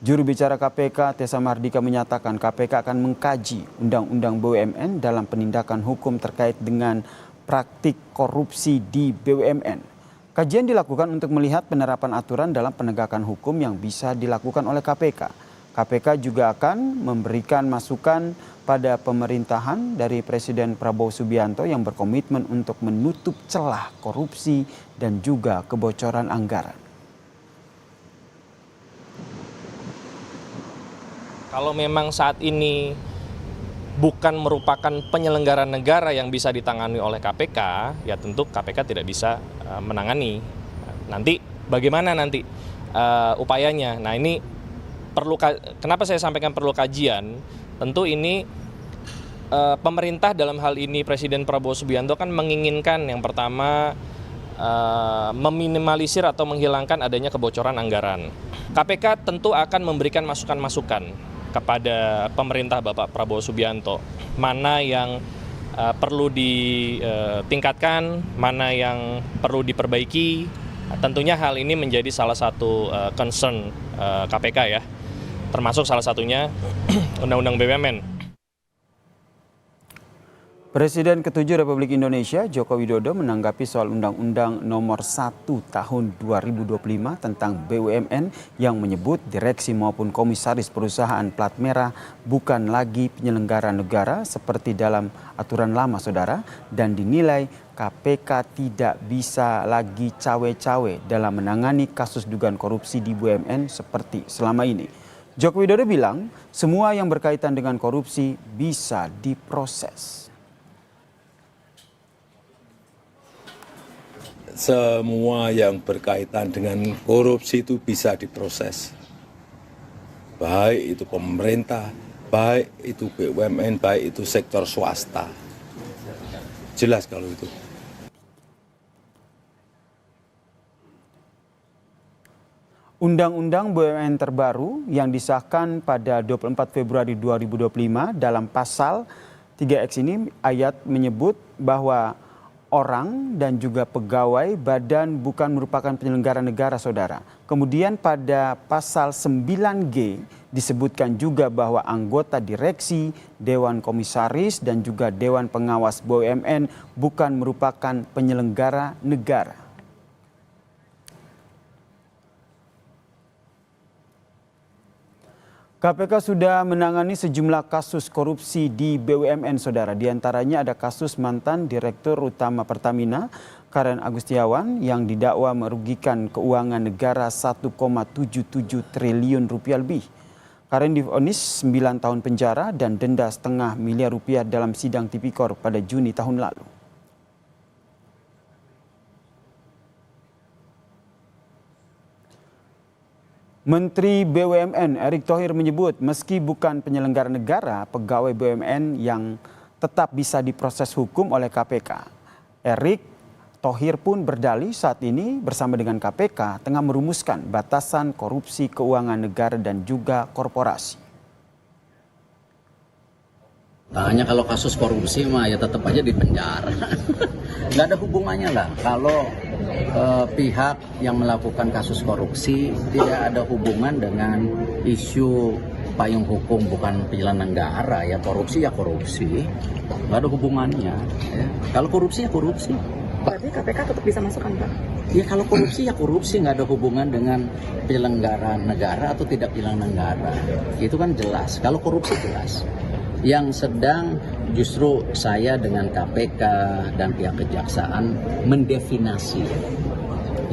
Juru bicara KPK Tessa Mardika menyatakan KPK akan mengkaji Undang-Undang BUMN dalam penindakan hukum terkait dengan praktik korupsi di BUMN. Kajian dilakukan untuk melihat penerapan aturan dalam penegakan hukum yang bisa dilakukan oleh KPK. KPK juga akan memberikan masukan pada pemerintahan dari Presiden Prabowo Subianto yang berkomitmen untuk menutup celah korupsi dan juga kebocoran anggaran. Kalau memang saat ini bukan merupakan penyelenggara negara yang bisa ditangani oleh KPK, ya tentu KPK tidak bisa menangani. Nanti bagaimana nanti upayanya? Nah ini kenapa saya sampaikan perlu kajian? Tentu ini pemerintah dalam hal ini Presiden Prabowo Subianto kan menginginkan yang pertama meminimalisir atau menghilangkan adanya kebocoran anggaran. KPK tentu akan memberikan masukan-masukan kepada pemerintah Bapak Prabowo Subianto, mana yang perlu ditingkatkan, mana yang perlu diperbaiki. Tentunya hal ini menjadi salah satu concern KPK ya, termasuk salah satunya Undang-Undang BUMN. Presiden ke-7 Republik Indonesia Joko Widodo menanggapi soal Undang-Undang Nomor 1 Tahun 2025 tentang BUMN yang menyebut direksi maupun komisaris perusahaan plat merah bukan lagi penyelenggara negara seperti dalam aturan lama saudara, dan dinilai KPK tidak bisa lagi cawe-cawe dalam menangani kasus dugaan korupsi di BUMN seperti selama ini. Joko Widodo bilang semua yang berkaitan dengan korupsi bisa diproses. Semua yang berkaitan dengan korupsi itu bisa diproses. Baik itu pemerintah, baik itu BUMN, baik itu sektor swasta. Jelas kalau itu. Undang-undang BUMN terbaru yang disahkan pada 24 Februari 2025 dalam pasal 3X ini ayat menyebut bahwa orang dan juga pegawai badan bukan merupakan penyelenggara negara saudara. Kemudian pada pasal 9G disebutkan juga bahwa anggota direksi, dewan komisaris dan juga dewan pengawas BUMN bukan merupakan penyelenggara negara. KPK sudah menangani sejumlah kasus korupsi di BUMN saudara. Di antaranya ada kasus mantan Direktur Utama Pertamina Karen Agustiawan yang didakwa merugikan keuangan negara 1,77 triliun rupiah lebih. Karen divonis 9 tahun penjara dan denda setengah miliar rupiah dalam sidang Tipikor pada Juni tahun lalu. Menteri BUMN Erick Thohir menyebut meski bukan penyelenggara negara, pegawai BUMN yang tetap bisa diproses hukum oleh KPK. Erick Thohir pun berdalih saat ini bersama dengan KPK tengah merumuskan batasan korupsi keuangan negara dan juga korporasi. Hanya kalau kasus korupsi mah ya tetap aja di penjara. Nggak ada hubungannya lah. Kalau pihak yang melakukan kasus korupsi tidak ada hubungan dengan isu payung hukum bukan penyelenggara ya korupsi ya korupsi. Nggak ada hubungannya. Ya. Kalau korupsi ya korupsi. Berarti KPK tetap bisa masuk kan Pak? Ya kalau korupsi ya korupsi, nggak ada hubungan dengan penyelenggara negara atau tidak penyelenggara negara. Itu kan jelas. Kalau korupsi jelas. Yang sedang justru saya dengan KPK dan pihak kejaksaan mendefinisi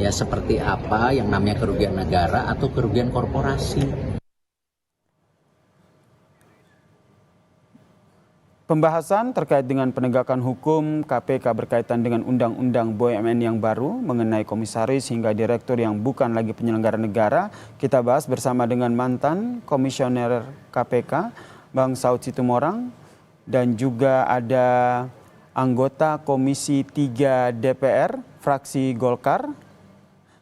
ya seperti apa yang namanya kerugian negara atau kerugian korporasi. Pembahasan terkait dengan penegakan hukum KPK berkaitan dengan Undang-Undang BUMN yang baru mengenai komisaris hingga direktur yang bukan lagi penyelenggara negara. Kita bahas bersama dengan mantan komisioner KPK Bang Saud Situmorang dan juga ada anggota Komisi 3 DPR fraksi Golkar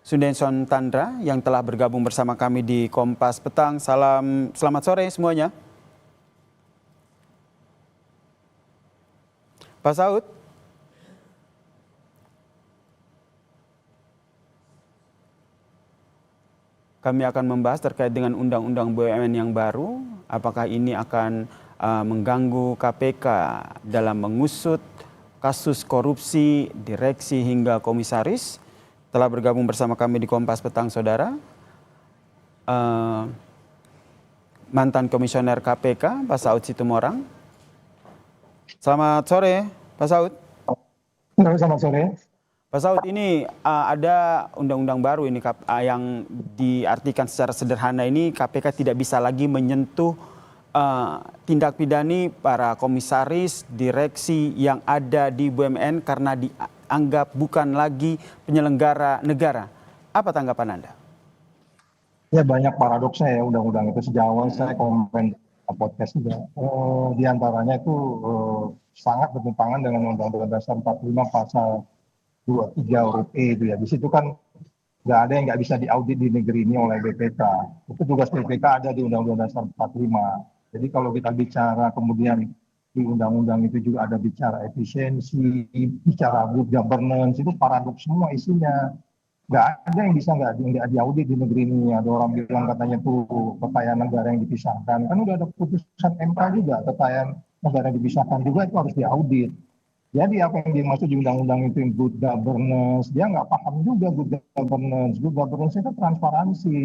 Sundenson Tandra yang telah bergabung bersama kami di Kompas Petang. Selamat sore semuanya. Pak Saud. Kami akan membahas terkait dengan undang-undang BUMN yang baru. Apakah ini akan mengganggu KPK dalam mengusut kasus korupsi direksi hingga komisaris? Telah bergabung bersama kami di Kompas Petang, saudara. Mantan Komisioner KPK, Pak Saud Situmorang. Selamat sore, Pak Saud. Selamat sore. Pak Saud, ini ada undang-undang baru ini yang diartikan secara sederhana ini KPK tidak bisa lagi menyentuh tindak pidana para komisaris direksi yang ada di BUMN karena dianggap bukan lagi penyelenggara negara. Apa tanggapan Anda? Ya banyak paradoksnya ya undang-undang itu. Sejak awal saya komen podcast juga. Di antaranya itu sangat bertentangan dengan Undang-Undang Dasar 45 pasal 23 huruf E itu ya. Di situ kan nggak ada yang nggak bisa diaudit di negeri ini oleh BPK. Itu tugas BPK ada di Undang-Undang Dasar 45. Jadi kalau kita bicara kemudian di undang-undang itu juga ada bicara efisiensi, bicara good governance, itu paradoks semua isinya. Nggak ada yang bisa nggak diaudit di negeri ini. Ada orang bilang katanya tuh kekayaan negara yang dipisahkan. Kan udah ada putusan MK juga, kekayaan negara dipisahkan juga itu harus diaudit. Jadi apa yang dimaksud di undang-undang itu good governance, dia nggak paham juga good governance. Good governance itu transparansi,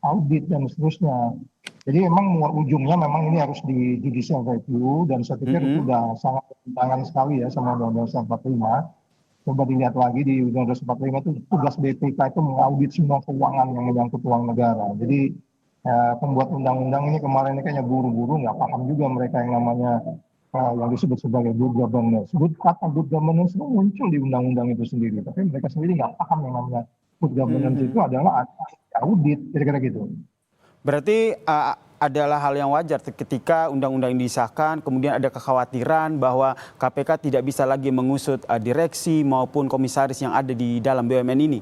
audit dan seterusnya. Jadi memang ujungnya memang ini harus di judicial review dan saya pikir itu sudah sangat bertentangan sekali ya sama Undang-Undang 45. Coba dilihat lagi di Undang-Undang 45 itu tugas BPK itu mengaudit semua keuangan yang menyangkut uang negara. Jadi pembuat undang-undang ini kemarin ini kayaknya buru-buru, nggak paham juga mereka yang namanya yang disebut sebagai good governance. Kata good governance itu muncul di undang-undang itu sendiri, tapi mereka sendiri nggak paham yang namanya good governance itu adalah audit, kira-kira gitu. Berarti adalah hal yang wajar ketika undang-undang ini disahkan, kemudian ada kekhawatiran bahwa KPK tidak bisa lagi mengusut direksi maupun komisaris yang ada di dalam BUMN ini.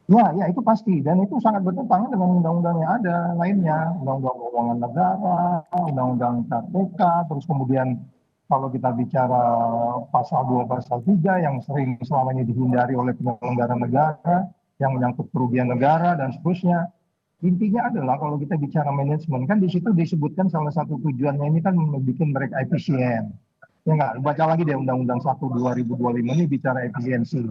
Ya itu pasti, dan itu sangat bertentangan dengan undang-undang yang ada lainnya, undang-undang keuangan negara, undang-undang KPK, terus kemudian kalau kita bicara pasal 2, pasal 3 yang sering selama ini dihindari oleh penyelenggara negara, yang menyangkut kerugian negara dan seterusnya. Intinya adalah kalau kita bicara manajemen, kan di situ disebutkan salah satu tujuannya ini kan membuat mereka efisien. Ya nggak, baca lagi deh Undang-Undang 1 2025 ini bicara efisiensi.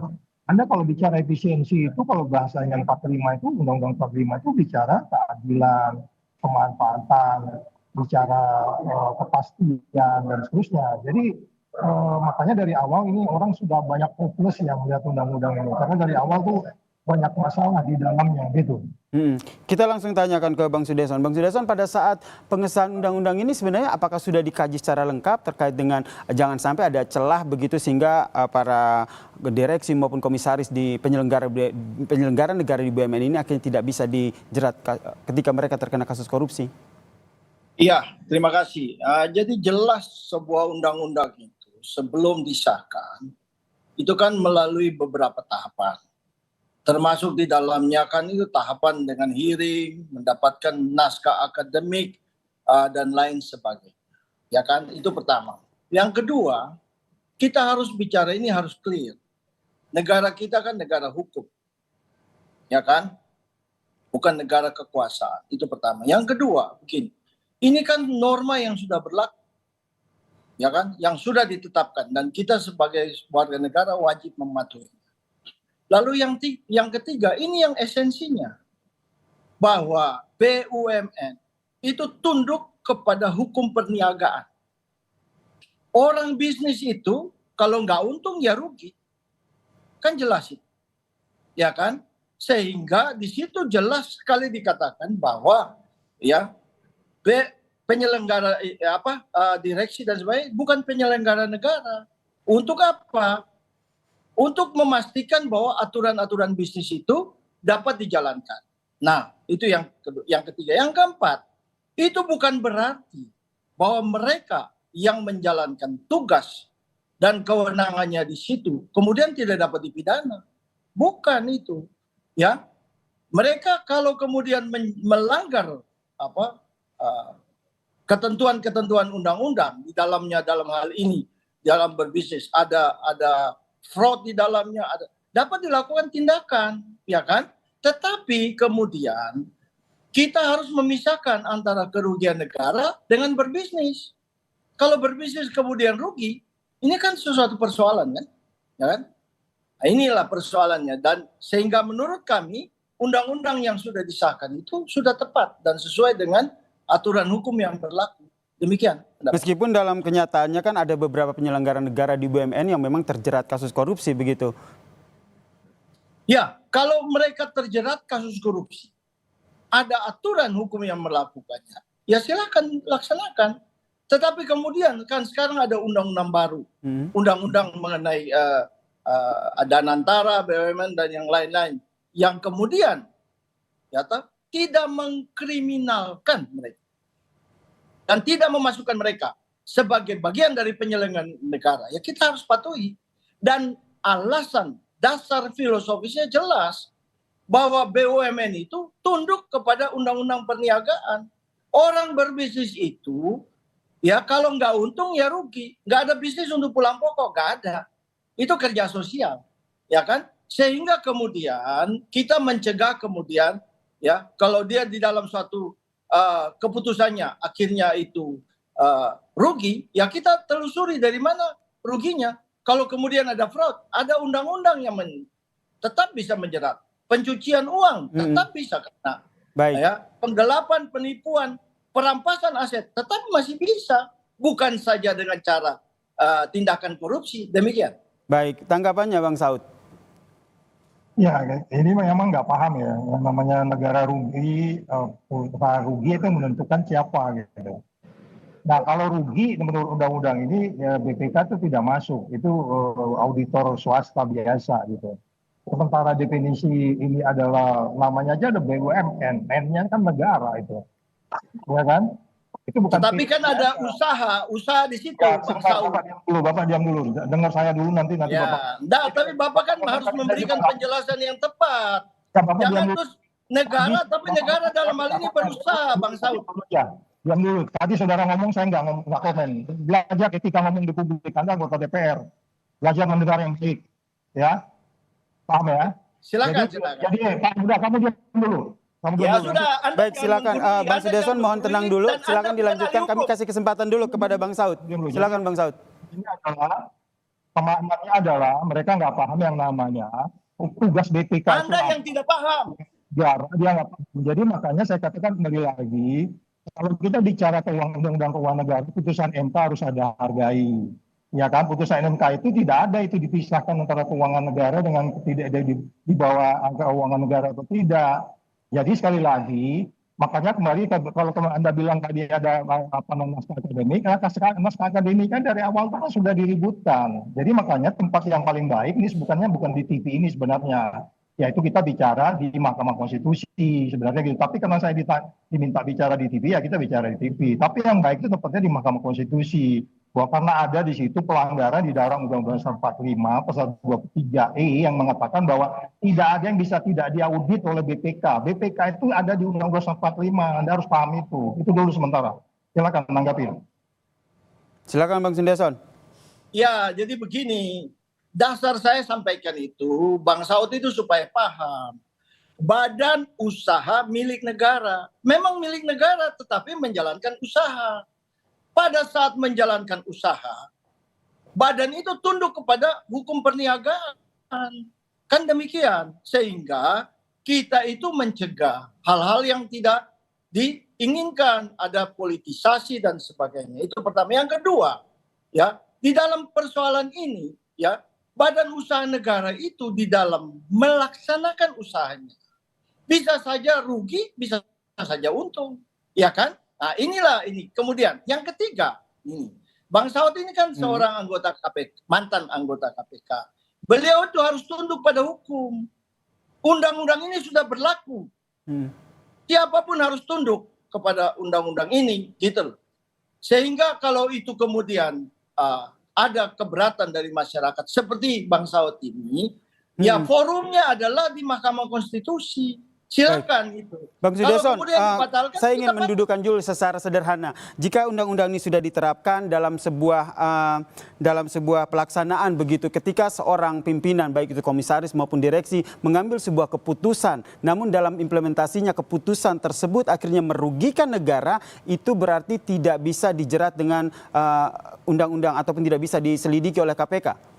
Anda kalau bicara efisiensi itu, kalau bahasanya 45 itu, Undang-Undang 45 itu bicara keadilan, kemanfaatan, bicara kepastian dan seterusnya. Jadi makanya dari awal ini orang sudah banyak hopeless yang melihat undang-undang ini, karena dari awal tuh banyak masalah di dalamnya gitu. Kita langsung tanyakan ke Bang Sudeson. Bang Sudeson, pada saat pengesahan undang-undang ini sebenarnya apakah sudah dikaji secara lengkap terkait dengan jangan sampai ada celah begitu sehingga para direksi maupun komisaris di penyelenggara negara di BUMN ini akhirnya tidak bisa dijerat ketika mereka terkena kasus korupsi? Iya, terima kasih. Jadi jelas sebuah undang-undang itu sebelum disahkan itu kan melalui beberapa tahapan. Termasuk di dalamnya kan itu tahapan dengan hearing, mendapatkan naskah akademik, dan lain sebagainya. Ya kan, itu pertama. Yang kedua, kita harus bicara ini harus clear. Negara kita kan negara hukum. Ya kan? Bukan negara kekuasaan. Itu pertama. Yang kedua, begini. Ini kan norma yang sudah berlaku. Ya kan? Yang sudah ditetapkan. Dan kita sebagai warga negara wajib mematuhi. Lalu yang ketiga, ini yang esensinya. Bahwa BUMN itu tunduk kepada hukum perniagaan. Orang bisnis itu kalau nggak untung ya rugi. Kan jelas itu. Ya kan? Sehingga di situ jelas sekali dikatakan bahwa ya penyelenggara direksi dan sebagainya bukan penyelenggara negara. Untuk apa? Untuk memastikan bahwa aturan-aturan bisnis itu dapat dijalankan. Nah, itu yang ketiga. Yang keempat, itu bukan berarti bahwa mereka yang menjalankan tugas dan kewenangannya di situ kemudian tidak dapat dipidana. Bukan itu. Ya. Mereka kalau kemudian melanggar ketentuan-ketentuan undang-undang di dalamnya dalam hal ini dalam berbisnis ada fraud di dalamnya, dapat dilakukan tindakan, ya kan? Tetapi kemudian kita harus memisahkan antara kerugian negara dengan berbisnis. Kalau berbisnis kemudian rugi, ini kan sesuatu persoalan kan? Ya kan? Nah, inilah persoalannya, dan sehingga menurut kami undang-undang yang sudah disahkan itu sudah tepat dan sesuai dengan aturan hukum yang berlaku. Demikian. Meskipun dalam kenyataannya kan ada beberapa penyelenggara negara di BUMN yang memang terjerat kasus korupsi begitu. Ya, kalau mereka terjerat kasus korupsi, ada aturan hukum yang melakukannya, ya silakan laksanakan. Tetapi kemudian kan sekarang ada undang-undang baru, undang-undang mengenai Danantara, BUMN dan yang lain-lain, yang kemudian ya tidak mengkriminalkan mereka dan tidak memasukkan mereka sebagai bagian dari penyelenggaraan negara. Ya kita harus patuhi, dan alasan dasar filosofisnya jelas bahwa BUMN itu tunduk kepada undang-undang perniagaan. Orang berbisnis itu ya kalau nggak untung ya rugi, nggak ada bisnis untuk pulang pokok, nggak ada. Itu kerja sosial, ya kan? Sehingga kemudian kita mencegah kemudian ya kalau dia di dalam suatu keputusannya akhirnya itu rugi, ya kita telusuri dari mana ruginya. Kalau kemudian ada fraud, ada undang-undang yang tetap bisa menjerat. Pencucian uang tetap bisa kena. Baik. Ya, penggelapan, penipuan, perampasan aset tetap masih bisa, bukan saja dengan cara tindakan korupsi. Demikian. Baik, tanggapannya Bang Saud. Ya, ini memang nggak paham ya. Yang namanya negara rugi, rugi itu menentukan siapa gitu. Nah, kalau rugi menurut undang-undang ini ya BPK itu tidak masuk. Itu auditor swasta biasa gitu. Sementara definisi ini adalah namanya aja ada BUMN, N-nya kan negara itu. Ya kan? Itu bukan. Tapi kan ada usaha di situ, Bang Saud. Bapak diam dulu. Dengar saya dulu nanti ya, Bapak. Tapi Bapak kan harus memberikan penjelasan yang tepat. Jangan terus negara, tapi negara dalam hal ini berusaha, Bang Saud. Ya, diam dulu. Tadi saudara ngomong, saya nggak komen. Belajar ketika ngomong di publik, Anda anggota DPR. Belajar mendengar yang baik. Ya, paham ya? Silakan. Jadi Pak Buda, kamu diam dulu. Ya sudah. Baik, silakan Bang Sudeson, mohon tenang dulu. Silakan dilanjutkan. Kami kasih kesempatan dulu kepada Bang Saud. Silakan Bang Saud. Ini adalah pemahamannya adalah mereka nggak paham yang namanya tugas BPK. Anda yang tidak paham. Dia nggak paham. Jadi makanya saya katakan kembali lagi, kalau kita bicara undang-undang keuangan negara, putusan MK harus ada hargai. Ya kan, putusan MK itu tidak ada itu dipisahkan antara keuangan negara dengan tidak ada di bawah angka keuangan negara atau tidak. Jadi sekali lagi, makanya kembali kalau Anda bilang tadi ada naskah akademik, naskah akademik kan dari awal kan sudah diributkan. Jadi makanya tempat yang paling baik ini bukan di TV ini sebenarnya, yaitu kita bicara di Mahkamah Konstitusi sebenarnya gitu. Tapi karena saya diminta bicara di TV, ya kita bicara di TV. Tapi yang baik itu tempatnya di Mahkamah Konstitusi. Bahwa karena ada di situ pelanggaran di dalam Undang-Undang 45 pasal 23E yang mengatakan bahwa tidak ada yang bisa tidak diaudit oleh BPK. BPK itu ada di Undang-Undang 45, Anda harus paham itu. Itu dulu sementara. Silakan menanggapi. Silakan Bang Sudeson. Ya, jadi begini. Dasar saya sampaikan itu, Bang Saud itu supaya paham. Badan usaha milik negara. Memang milik negara, tetapi menjalankan usaha. Pada saat menjalankan usaha, badan itu tunduk kepada hukum perniagaan. Kan demikian. Sehingga kita itu mencegah hal-hal yang tidak diinginkan. Ada politisasi dan sebagainya. Itu pertama. Yang kedua, ya, di dalam persoalan ini, ya, badan usaha negara itu di dalam melaksanakan usahanya bisa saja rugi, bisa saja untung. Ya kan? Nah inilah ini. Kemudian yang ketiga, ini Bang Saud ini kan seorang anggota KPK, mantan anggota KPK. Beliau itu harus tunduk pada hukum. Undang-undang ini sudah berlaku. Siapapun harus tunduk kepada undang-undang ini, gitu loh. Sehingga kalau itu kemudian ada keberatan dari masyarakat, seperti Bang Saud ini, ya forumnya adalah di Mahkamah Konstitusi. Silakan itu. Bang Kalau Sudesson, kemudian dibatalkan, saya ingin kita mendudukan dulu secara sederhana. Jika undang-undang ini sudah diterapkan dalam sebuah pelaksanaan begitu, ketika seorang pimpinan baik itu komisaris maupun direksi mengambil sebuah keputusan, namun dalam implementasinya keputusan tersebut akhirnya merugikan negara, itu berarti tidak bisa dijerat dengan undang-undang ataupun tidak bisa diselidiki oleh KPK.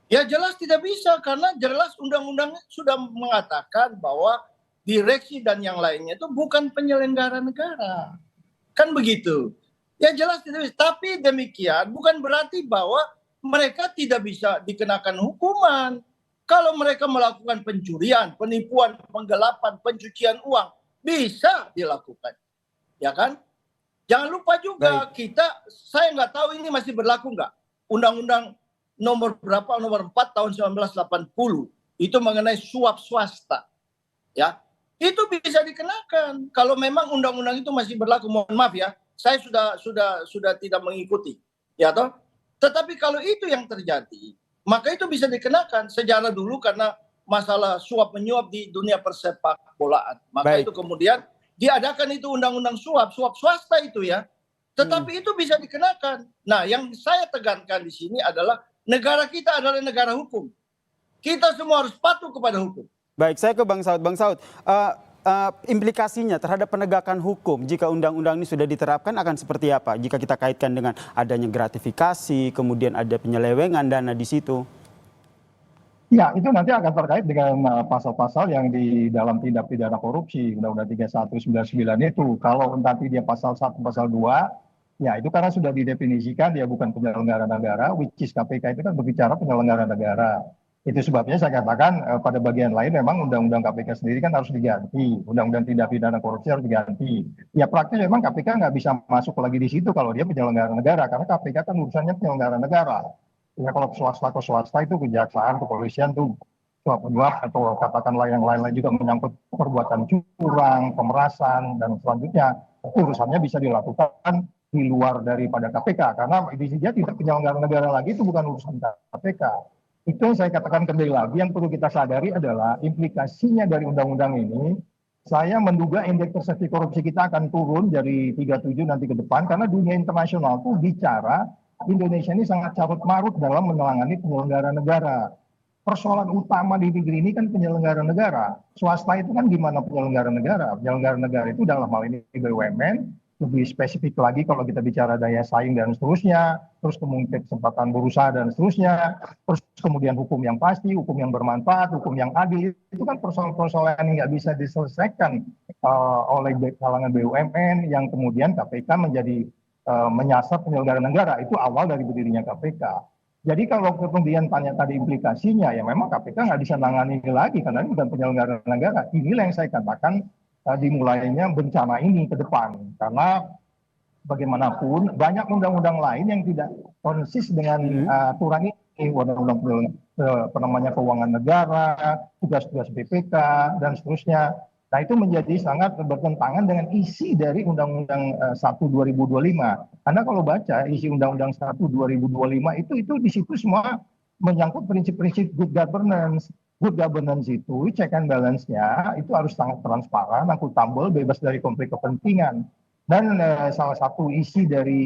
Ya jelas tidak bisa karena jelas undang-undang sudah mengatakan bahwa direksi dan yang lainnya itu bukan penyelenggara negara. Kan begitu. Ya jelas tidak bisa. Tapi demikian bukan berarti bahwa mereka tidak bisa dikenakan hukuman. Kalau mereka melakukan pencurian, penipuan, penggelapan, pencucian uang, bisa dilakukan. Ya kan? Jangan lupa juga saya nggak tahu ini masih berlaku nggak. Undang-undang nomor 4 tahun 1980 itu mengenai suap swasta, ya itu bisa dikenakan kalau memang undang-undang itu masih berlaku. Mohon maaf ya, saya sudah tidak mengikuti, ya toh. Tetapi kalau itu yang terjadi, maka itu bisa dikenakan sejarah dulu karena masalah suap menyuap di dunia persepak bolaan. Maka itu kemudian diadakan itu undang-undang suap swasta itu ya. Tetapi itu bisa dikenakan. Nah, yang saya tekankan di sini adalah negara kita adalah negara hukum. Kita semua harus patuh kepada hukum. Baik, saya ke Bang Saud. Bang Saud, implikasinya terhadap penegakan hukum jika undang-undang ini sudah diterapkan akan seperti apa? Jika kita kaitkan dengan adanya gratifikasi, kemudian ada penyelewengan dana di situ. Ya, itu nanti akan terkait dengan pasal-pasal yang di dalam tindak pidana korupsi, Undang-Undang 3199 itu. Kalau nanti dia pasal 1, pasal 2, ya itu karena sudah didefinisikan dia bukan penyelenggara negara, which is KPK itu kan berbicara penyelenggara negara. Itu sebabnya saya katakan pada bagian lain memang Undang-Undang KPK sendiri kan harus diganti. Undang-Undang tindak pidana korupsi harus diganti. Ya praktis memang KPK nggak bisa masuk lagi di situ kalau dia penyelenggara negara, karena KPK kan urusannya penyelenggara negara. Ya kalau swasta itu kejaksaan, kepolisian tuh suap menyuap atau katakanlah yang lain-lain juga menyangkut perbuatan curang, pemerasan dan selanjutnya urusannya bisa dilakukan di luar daripada KPK karena dia tidak penyelenggara negara lagi, itu bukan urusan KPK. Itu yang saya katakan kembali lagi, yang perlu kita sadari adalah implikasinya dari undang-undang ini. Saya menduga indeks persepsi korupsi kita akan turun dari 37 nanti ke depan karena dunia internasional tuh bicara Indonesia ini sangat carut marut dalam menangani penyelenggara negara. Persoalan utama di negeri ini kan penyelenggara negara. Swasta itu kan gimana penyelenggara negara? Penyelenggara negara itu dalam hal ini BUMN, lebih spesifik lagi kalau kita bicara daya saing dan seterusnya, terus kemudian kesempatan berusaha dan seterusnya, terus kemudian hukum yang pasti, hukum yang bermanfaat, hukum yang adil, itu kan persoalan-persoalan yang nggak bisa diselesaikan oleh kalangan BUMN yang kemudian KPK menjadi menyasar penyelenggara negara. Itu awal dari berdirinya KPK. Jadi kalau kemudian tanya tadi implikasinya, ya memang KPK nggak bisa nangani ini lagi karena ini bukan penyelenggara negara. Inilah yang saya katakan dimulainya bencana ini ke depan. Karena bagaimanapun banyak undang-undang lain yang tidak konsis dengan aturan ini. Undang-undang keuangan negara, tugas-tugas BPK, dan seterusnya. Nah itu menjadi sangat bertentangan dengan isi dari Undang-Undang 1 2025. Karena kalau baca isi Undang-Undang 1 2025 itu di situ semua menyangkut prinsip-prinsip good governance. Good governance itu check and balance-nya itu harus sangat transparan, akuntabel, bebas dari konflik kepentingan. Dan salah satu isi dari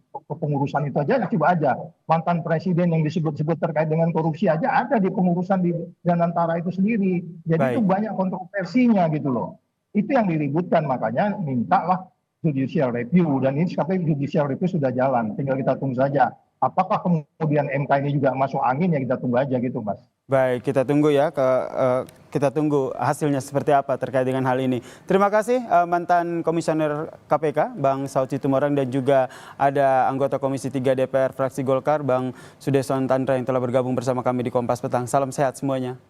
kepengurusan itu aja, coba aja mantan presiden yang disebut-sebut terkait dengan korupsi aja ada di pengurusan di Danantara itu sendiri. Jadi itu banyak kontroversinya gitu loh. Itu yang diributkan, makanya mintalah judicial review, dan ini sekarang judicial review sudah jalan, tinggal kita tunggu saja. Apakah kemudian MK ini juga masuk angin, ya kita tunggu aja gitu Mas. Baik, kita tunggu ya, kita tunggu hasilnya seperti apa terkait dengan hal ini. Terima kasih mantan Komisioner KPK Bang Saud Situmorang, dan juga ada anggota Komisi 3 DPR fraksi Golkar Bang Sudesson Tandra yang telah bergabung bersama kami di Kompas Petang. Salam sehat semuanya.